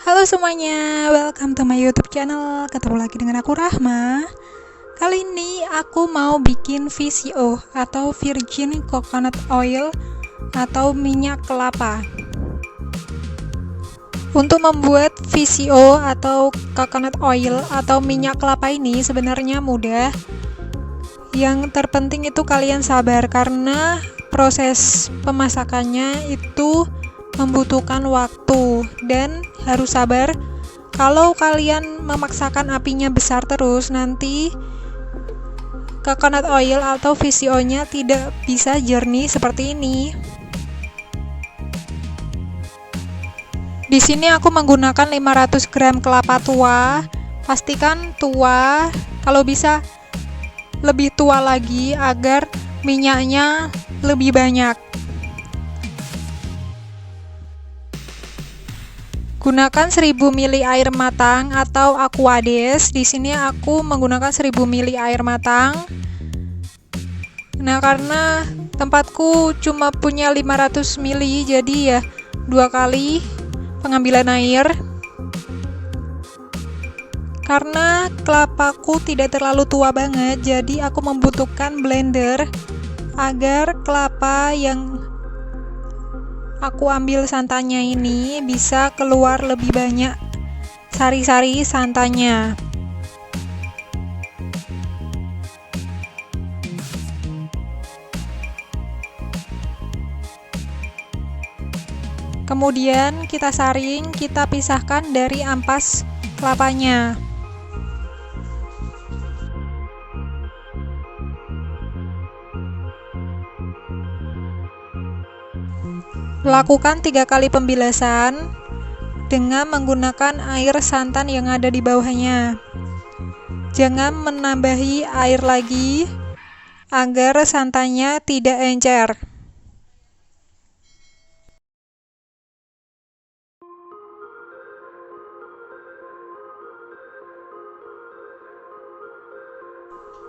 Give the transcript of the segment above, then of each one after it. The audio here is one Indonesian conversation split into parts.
Halo semuanya, welcome to my YouTube channel. Ketemu lagi dengan aku Rahma. Kali ini aku mau bikin VCO atau Virgin Coconut Oil atau minyak kelapa. Untuk membuat VCO atau coconut oil atau minyak kelapa ini sebenarnya mudah. Yang terpenting itu kalian sabar karena proses pemasakannya itu membutuhkan waktu dan harus sabar. Kalau kalian memaksakan apinya besar terus, nanti coconut oil atau VCO-nya tidak bisa jernih seperti ini. Di sini aku menggunakan 500 gram kelapa tua. Pastikan tua, kalau bisa lebih tua lagi agar minyaknya lebih banyak. Gunakan 1000 ml air matang atau Aquades. Di sini aku menggunakan 1000 ml air matang. Nah, karena tempatku cuma punya 500 ml, jadi ya 2 kali pengambilan air. Karena kelapaku tidak terlalu tua banget, jadi aku membutuhkan blender agar kelapa yang aku ambil santannya ini bisa keluar lebih banyak sari-sari santannya. Kemudian kita saring, kita pisahkan dari ampas kelapanya. Lakukan 3 kali pembilasan dengan menggunakan air santan yang ada di bawahnya. Jangan menambahi air lagi agar santannya tidak encer.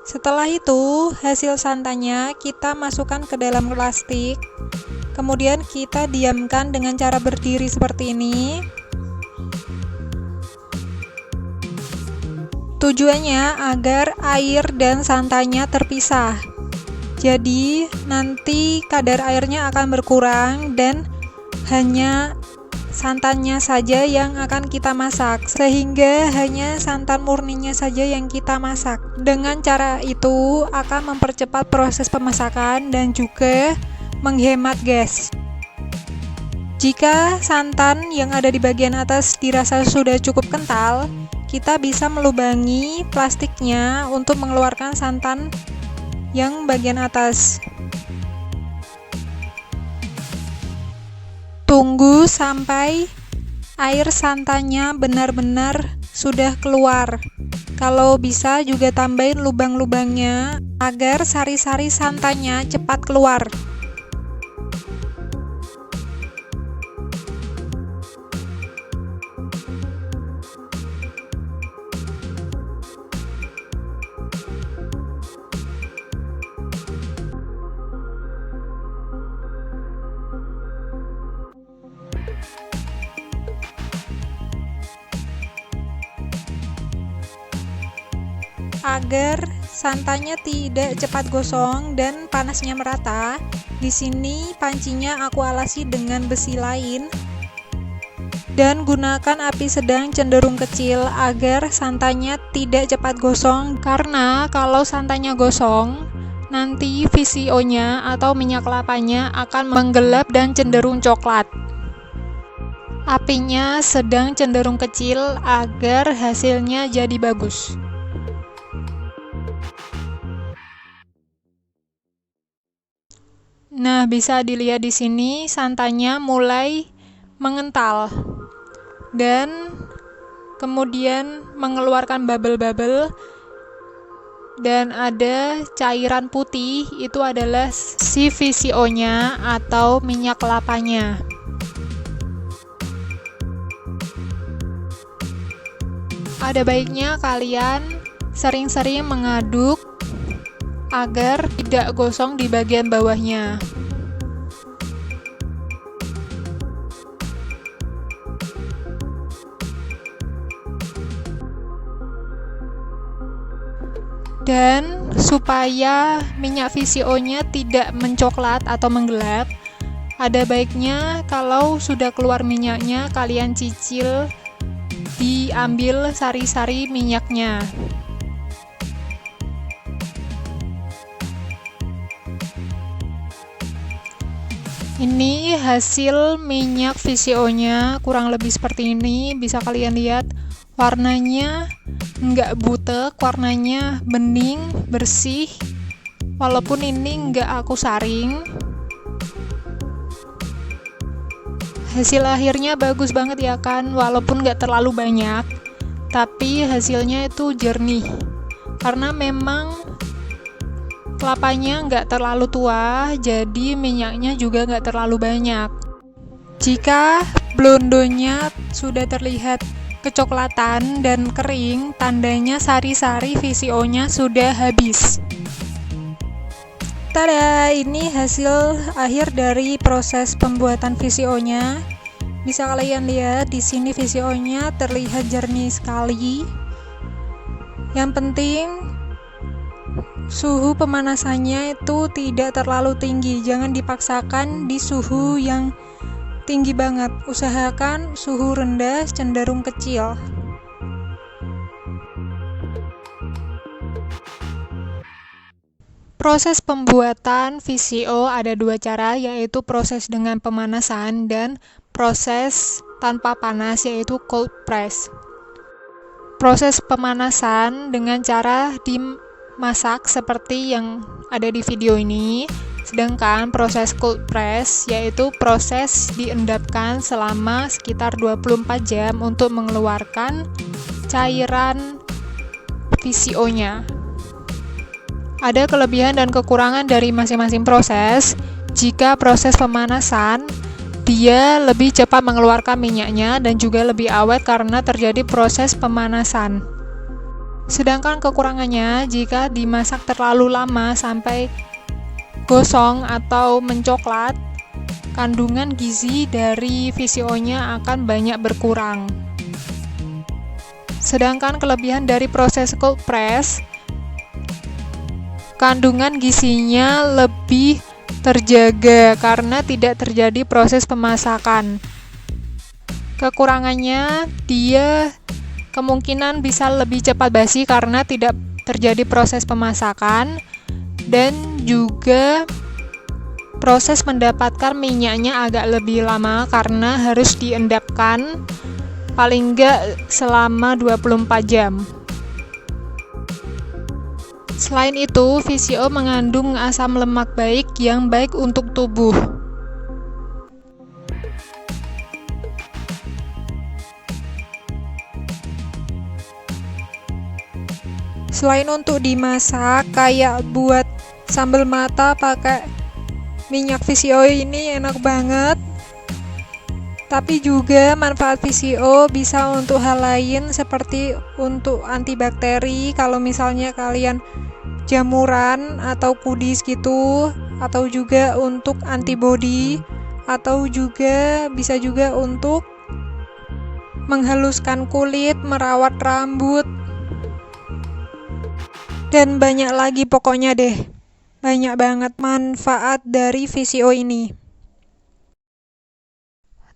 Setelah itu, hasil santannya kita masukkan ke dalam plastik. Kemudian kita diamkan dengan cara berdiri seperti ini. Tujuannya agar air dan santannya terpisah. Jadi nanti kadar airnya akan berkurang dan hanya santannya saja yang akan kita masak, sehingga hanya santan murninya saja yang kita masak. Dengan cara itu akan mempercepat proses pemasakan dan juga menghemat gas. Jika santan yang ada di bagian atas dirasa sudah cukup kental, kita bisa melubangi plastiknya untuk mengeluarkan santan yang bagian atas. Tunggu sampai air santannya benar-benar sudah keluar. Kalau bisa juga tambahin lubang-lubangnya agar sari-sari santannya cepat keluar. Agar santannya tidak cepat gosong dan panasnya merata, di sini pancinya aku alasi dengan besi lain dan gunakan api sedang cenderung kecil agar santannya tidak cepat gosong, karena kalau santannya gosong nanti VCO-nya atau minyak kelapanya akan menggelap dan cenderung coklat. Apinya sedang cenderung kecil agar hasilnya jadi bagus. Nah, bisa dilihat di sini santannya mulai mengental dan kemudian mengeluarkan bubble-bubble dan ada cairan putih, itu adalah si VCO-nya atau minyak kelapanya. Ada baiknya kalian sering-sering mengaduk agar tidak gosong di bagian bawahnya. Dan supaya minyak VCO-nya tidak mencoklat atau menggelap, ada baiknya kalau sudah keluar minyaknya, kalian cicil diambil sari-sari minyaknya. Ini hasil minyak VCO-nya, kurang lebih seperti ini. Bisa kalian lihat warnanya nggak butek, warnanya bening, bersih. Walaupun ini nggak aku saring, hasil akhirnya bagus banget ya kan, walaupun nggak terlalu banyak, tapi hasilnya itu jernih. Karena memang kelapanya nggak terlalu tua, jadi minyaknya juga nggak terlalu banyak. Jika blondonya sudah terlihat kecoklatan dan kering, tandanya sari-sari VCO-nya sudah habis. Tada, ini hasil akhir dari proses pembuatan VCO-nya. Bisa kalian lihat di sini VCO-nya terlihat jernih sekali. Yang penting suhu pemanasannya itu tidak terlalu tinggi. Jangan dipaksakan di suhu yang tinggi banget, usahakan suhu rendah cenderung kecil. Proses pembuatan VCO ada dua cara, yaitu proses dengan pemanasan dan proses tanpa panas, yaitu cold press. Proses pemanasan dengan cara dimasak seperti yang ada di video ini. Sedangkan proses cold press yaitu proses diendapkan selama sekitar 24 jam untuk mengeluarkan cairan VCO-nya. Ada kelebihan dan kekurangan dari masing-masing proses. Jika proses pemanasan, dia lebih cepat mengeluarkan minyaknya dan juga lebih awet karena terjadi proses pemanasan. Sedangkan kekurangannya, jika dimasak terlalu lama sampai gosong atau mencoklat, kandungan gizi dari VCO-nya akan banyak berkurang. Sedangkan kelebihan dari proses cold press, kandungan gizinya lebih terjaga karena tidak terjadi proses pemasakan. Kekurangannya, dia kemungkinan bisa lebih cepat basi karena tidak terjadi proses pemasakan, dan juga proses mendapatkan minyaknya agak lebih lama karena harus diendapkan paling enggak selama 24 jam. Selain itu, VCO mengandung asam lemak baik yang baik untuk tubuh. Selain untuk dimasak, kayak buat sambal mata pakai minyak VCO ini enak banget. Tapi juga manfaat VCO bisa untuk hal lain seperti untuk antibakteri kalau misalnya kalian jamuran atau kudis gitu, atau juga untuk antibody, atau juga bisa juga untuk menghaluskan kulit, merawat rambut, dan banyak lagi pokoknya deh. Banyak banget manfaat dari VCO ini.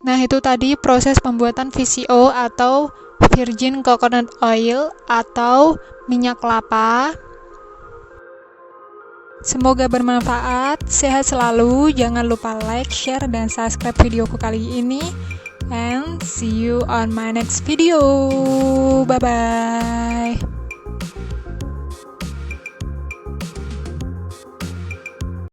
Nah, itu tadi proses pembuatan VCO atau virgin coconut oil atau minyak kelapa. Semoga bermanfaat, sehat selalu, jangan lupa like, share, dan subscribe videoku kali ini. And see you on my next video. Bye-bye.